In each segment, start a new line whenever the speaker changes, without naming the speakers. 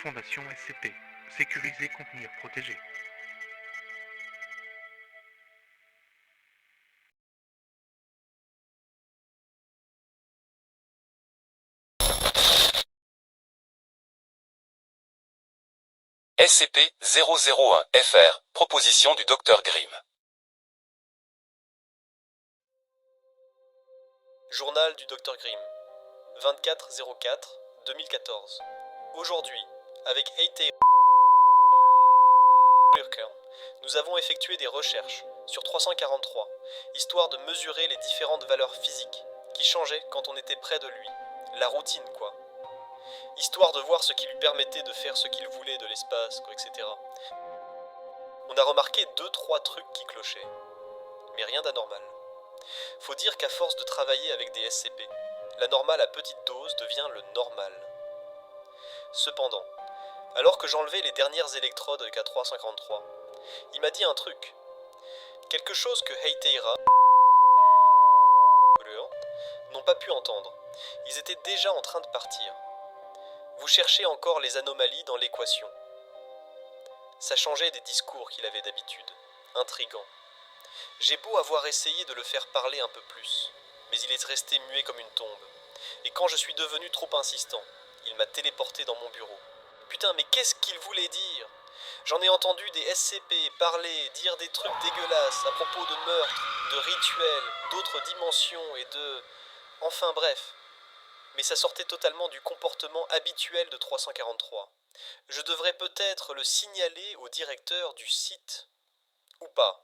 Fondation SCP. Sécuriser, contenir, protéger.
SCP-001-FR, proposition du Dr Grimm.
Journal du Dr Grimm, 24-04-2014. Aujourd'hui, avec Heite nous avons effectué des recherches sur 343, histoire de mesurer les différentes valeurs physiques qui changeaient quand on était près de lui. La routine, quoi. Histoire de voir ce qui lui permettait de faire ce qu'il voulait de l'espace, quoi, etc. On a remarqué 2-3 trucs qui clochaient, mais rien d'anormal. Faut dire qu'à force de travailler avec des SCP, la normale à petite dose devient le normal. Cependant, alors que j'enlevais les dernières électrodes de K353, il m'a dit un truc. Quelque chose que Heiteira n'ont pas pu entendre. Ils étaient déjà en train de partir. Vous cherchez encore les anomalies dans l'équation. Ça changeait des discours qu'il avait d'habitude. Intrigant. J'ai beau avoir essayé de le faire parler un peu plus, mais il est resté muet comme une tombe. Et quand je suis devenu trop insistant, il m'a téléporté dans mon bureau. Putain, mais qu'est-ce qu'il voulait dire ? J'en ai entendu des SCP parler, dire des trucs dégueulasses à propos de meurtres, de rituels, d'autres dimensions et de... Enfin bref. Mais ça sortait totalement du comportement habituel de 343. Je devrais peut-être le signaler au directeur du site. Ou pas.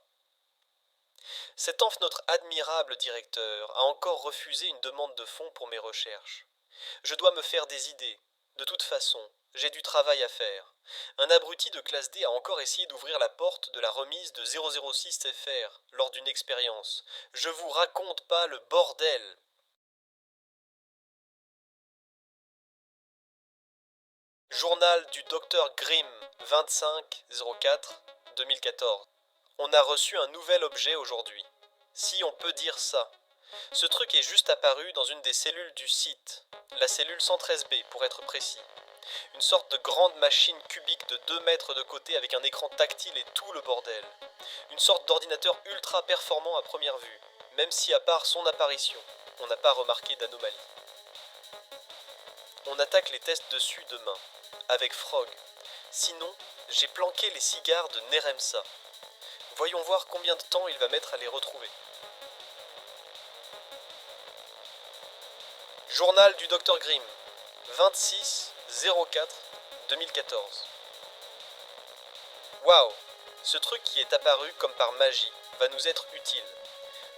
Cet notre admirable directeur a encore refusé une demande de fonds pour mes recherches. Je dois me faire des idées. De toute façon, j'ai du travail à faire. Un abruti de classe D a encore essayé d'ouvrir la porte de la remise de 006 FR lors d'une expérience. Je vous raconte pas le bordel. Journal du Dr Grimm, 25-04-2014. On a reçu un nouvel objet aujourd'hui. Si on peut dire ça. Ce truc est juste apparu dans une des cellules du site, la cellule 113B pour être précis. Une sorte de grande machine cubique de 2 mètres de côté avec un écran tactile et tout le bordel. Une sorte d'ordinateur ultra performant à première vue, même si à part son apparition, on n'a pas remarqué d'anomalie. On attaque les tests dessus demain, avec Frog. Sinon, j'ai planqué les cigares de Neremsa. Voyons voir combien de temps il va mettre à les retrouver. Journal du Dr Grimm, 26-04-2014. Waouh, ce truc qui est apparu comme par magie va nous être utile.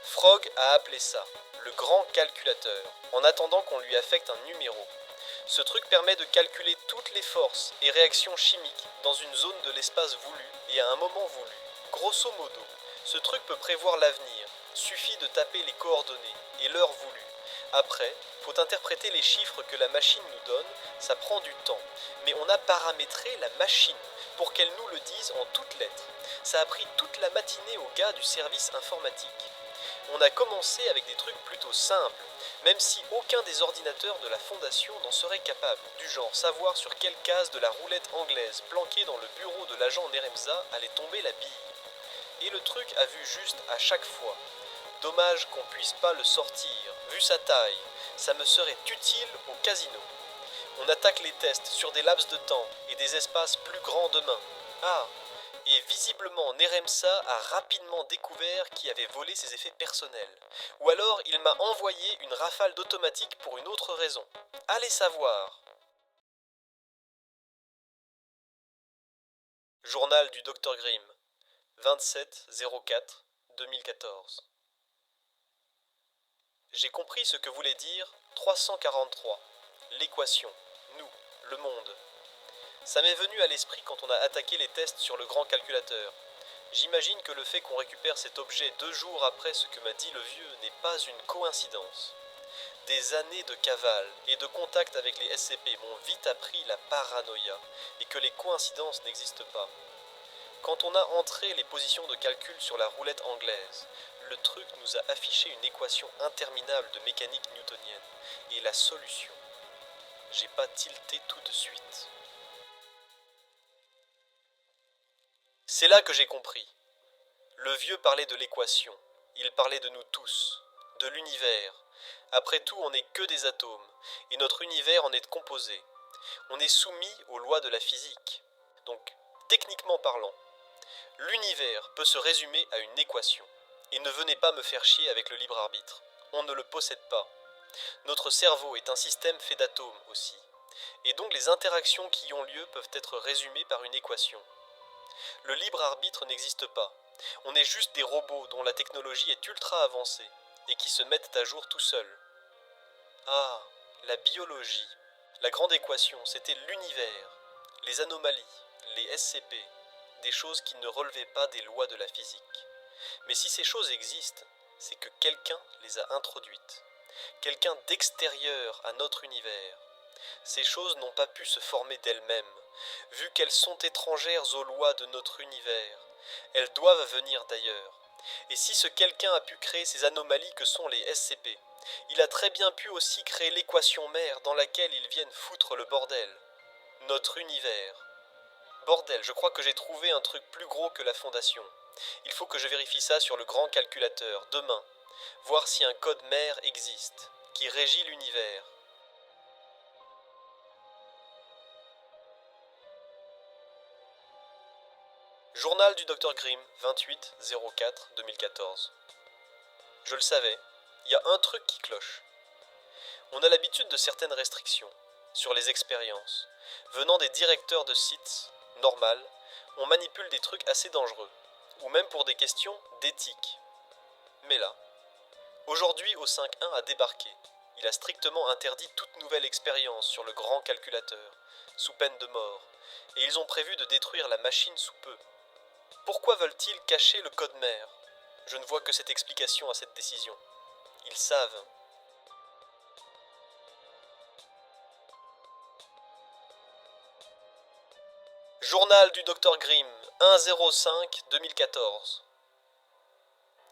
Frog a appelé ça le grand calculateur, en attendant qu'on lui affecte un numéro. Ce truc permet de calculer toutes les forces et réactions chimiques dans une zone de l'espace voulu et à un moment voulu. Grosso modo, ce truc peut prévoir l'avenir. Suffit de taper les coordonnées et l'heure voulue. Après, faut interpréter les chiffres que la machine nous donne, ça prend du temps. Mais on a paramétré la machine pour qu'elle nous le dise en toutes lettres. Ça a pris toute la matinée aux gars du service informatique. On a commencé avec des trucs plutôt simples, même si aucun des ordinateurs de la fondation n'en serait capable, du genre savoir sur quelle case de la roulette anglaise planquée dans le bureau de l'agent Neremsa allait tomber la bille. Et le truc a vu juste à chaque fois. Dommage qu'on puisse pas le sortir, vu sa taille, ça me serait utile au casino. On attaque les tests sur des laps de temps et des espaces plus grands demain. Ah, et visiblement Neremsa a rapidement découvert qui avait volé ses effets personnels. Ou alors il m'a envoyé une rafale d'automatique pour une autre raison. Allez savoir. Journal du Dr Grimm, 27-04-2014. J'ai compris ce que voulait dire 343, l'équation, nous, le monde. Ça m'est venu à l'esprit quand on a attaqué les tests sur le grand calculateur. J'imagine que le fait qu'on récupère cet objet 2 jours après ce que m'a dit le vieux n'est pas une coïncidence. Des années de cavale et de contact avec les SCP m'ont vite appris la paranoïa et que les coïncidences n'existent pas. Quand on a entré les positions de calcul sur la roulette anglaise, le truc nous a affiché une équation interminable de mécanique newtonienne et la solution. J'ai pas tilté tout de suite. C'est là que j'ai compris. Le vieux parlait de l'équation, il parlait de nous tous, de l'univers. Après tout, on n'est que des atomes, et notre univers en est composé. On est soumis aux lois de la physique. Donc, techniquement parlant, l'univers peut se résumer à une équation. Et ne venez pas me faire chier avec le libre arbitre. On ne le possède pas. Notre cerveau est un système fait d'atomes aussi. Et donc les interactions qui y ont lieu peuvent être résumées par une équation. Le libre arbitre n'existe pas. On est juste des robots dont la technologie est ultra avancée et qui se mettent à jour tout seuls. Ah, la biologie. La grande équation, c'était l'univers, les anomalies, les SCP, des choses qui ne relevaient pas des lois de la physique. Mais si ces choses existent, c'est que quelqu'un les a introduites. Quelqu'un d'extérieur à notre univers. Ces choses n'ont pas pu se former d'elles-mêmes, vu qu'elles sont étrangères aux lois de notre univers. Elles doivent venir d'ailleurs. Et si ce quelqu'un a pu créer ces anomalies que sont les SCP, il a très bien pu aussi créer l'équation mère dans laquelle ils viennent foutre le bordel. Notre univers. Bordel, je crois que j'ai trouvé un truc plus gros que la fondation. Il faut que je vérifie ça sur le grand calculateur, demain. Voir si un code mère existe, qui régit l'univers. Journal du Dr Grimm, 28-04-2014. Je le savais, il y a un truc qui cloche. On a l'habitude de certaines restrictions, sur les expériences. Venant des directeurs de sites, normal, on manipule des trucs assez dangereux, ou même pour des questions d'éthique. Mais là, aujourd'hui, O5.1 a débarqué. Il a strictement interdit toute nouvelle expérience sur le grand calculateur, sous peine de mort, et ils ont prévu de détruire la machine sous peu. Pourquoi veulent-ils cacher le code mère? Je ne vois que cette explication à cette décision. Ils savent. Journal du Dr Grimm, 1-05-2014.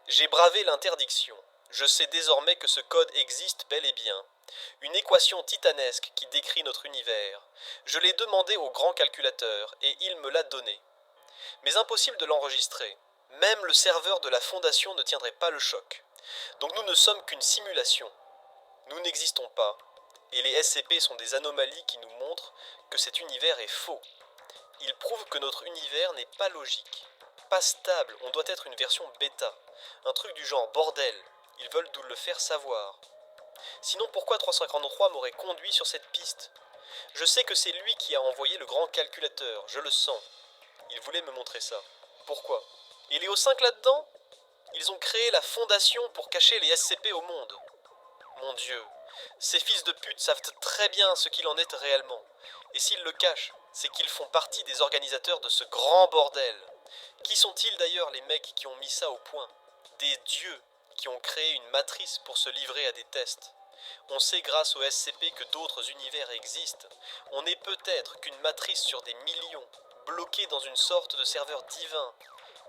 J'ai bravé l'interdiction. Je sais désormais que ce code existe bel et bien. Une équation titanesque qui décrit notre univers. Je l'ai demandé au grand calculateur et il me l'a donné. Mais impossible de l'enregistrer. Même le serveur de la fondation ne tiendrait pas le choc. Donc nous ne sommes qu'une simulation. Nous n'existons pas. Et les SCP sont des anomalies qui nous montrent que cet univers est faux. Ils prouvent que notre univers n'est pas logique. Pas stable, on doit être une version bêta. Un truc du genre bordel. Ils veulent nous le faire savoir. Sinon pourquoi 353 m'aurait conduit sur cette piste? Je sais que c'est lui qui a envoyé le grand calculateur, je le sens. Il voulait me montrer ça. Pourquoi? Et les O5 là-dedans? Ils ont créé la fondation pour cacher les SCP au monde. Mon Dieu, ces fils de pute savent très bien ce qu'il en est réellement. Et s'ils le cachent, c'est qu'ils font partie des organisateurs de ce grand bordel. Qui sont-ils d'ailleurs les mecs qui ont mis ça au point? Des dieux qui ont créé une matrice pour se livrer à des tests. On sait grâce au SCP que d'autres univers existent. On n'est peut-être qu'une matrice sur des millions, bloquée dans une sorte de serveur divin.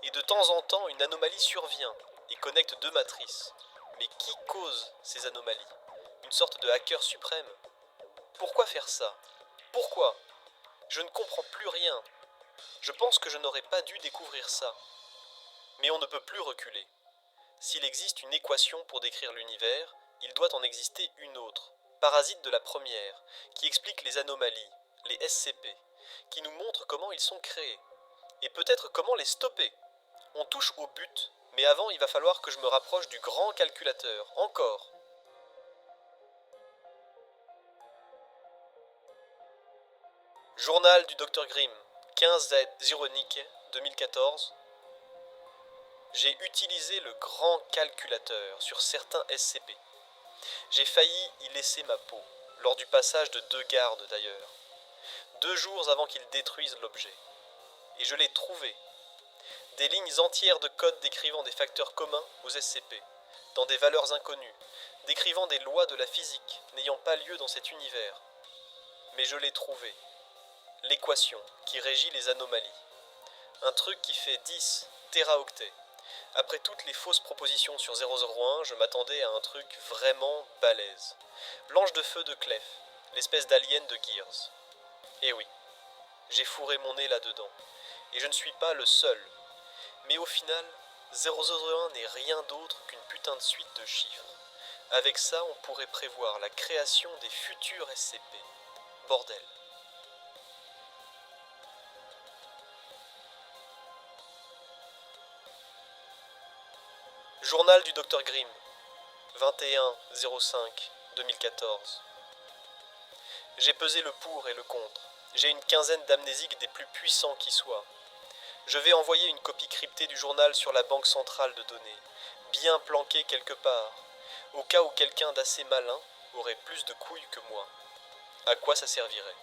Et de temps en temps, une anomalie survient et connecte deux matrices. Mais qui cause ces anomalies? Une sorte de hacker suprême? Pourquoi faire ça? Pourquoi? Je ne comprends plus rien. Je pense que je n'aurais pas dû découvrir ça. Mais on ne peut plus reculer. S'il existe une équation pour décrire l'univers, il doit en exister une autre, parasite de la première, qui explique les anomalies, les SCP, qui nous montre comment ils sont créés, et peut-être comment les stopper. On touche au but, mais avant il va falloir que je me rapproche du grand calculateur, encore. Journal du Dr Grimm, 15-0-2014. J'ai utilisé le grand calculateur sur certains SCP. J'ai failli y laisser ma peau, lors du passage de 2 gardes d'ailleurs. 2 jours avant qu'ils détruisent l'objet. Et je l'ai trouvé. Des lignes entières de code décrivant des facteurs communs aux SCP, dans des valeurs inconnues, décrivant des lois de la physique n'ayant pas lieu dans cet univers. Mais je l'ai trouvé. L'équation qui régit les anomalies. Un truc qui fait 10 téraoctets. Après toutes les fausses propositions sur 001, je m'attendais à un truc vraiment balèze. L'ange de feu de Clef, l'espèce d'alien de Gears. Eh oui, j'ai fourré mon nez là-dedans. Et je ne suis pas le seul. Mais au final, 001 n'est rien d'autre qu'une putain de suite de chiffres. Avec ça, on pourrait prévoir la création des futurs SCP. Bordel. Journal du Dr Grimm, 21-05-2014. J'ai pesé le pour et le contre. J'ai une quinzaine d'amnésiques des plus puissants qui soient. Je vais envoyer une copie cryptée du journal sur la banque centrale de données, bien planquée quelque part, au cas où quelqu'un d'assez malin aurait plus de couilles que moi. À quoi ça servirait?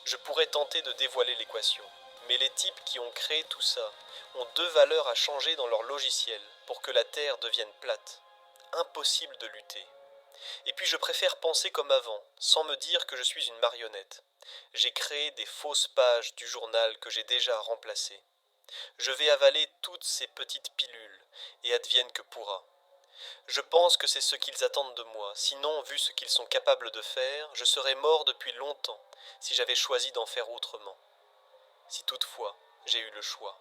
Je pourrais tenter de dévoiler l'équation, mais les types qui ont créé tout ça ont deux valeurs à changer dans leur logiciel pour que la Terre devienne plate. Impossible de lutter. Et puis je préfère penser comme avant, sans me dire que je suis une marionnette. J'ai créé des fausses pages du journal que j'ai déjà remplacées. Je vais avaler toutes ces petites pilules, et advienne que pourra. Je pense que c'est ce qu'ils attendent de moi, sinon, vu ce qu'ils sont capables de faire, je serais mort depuis longtemps, si j'avais choisi d'en faire autrement. Si toutefois, j'ai eu le choix.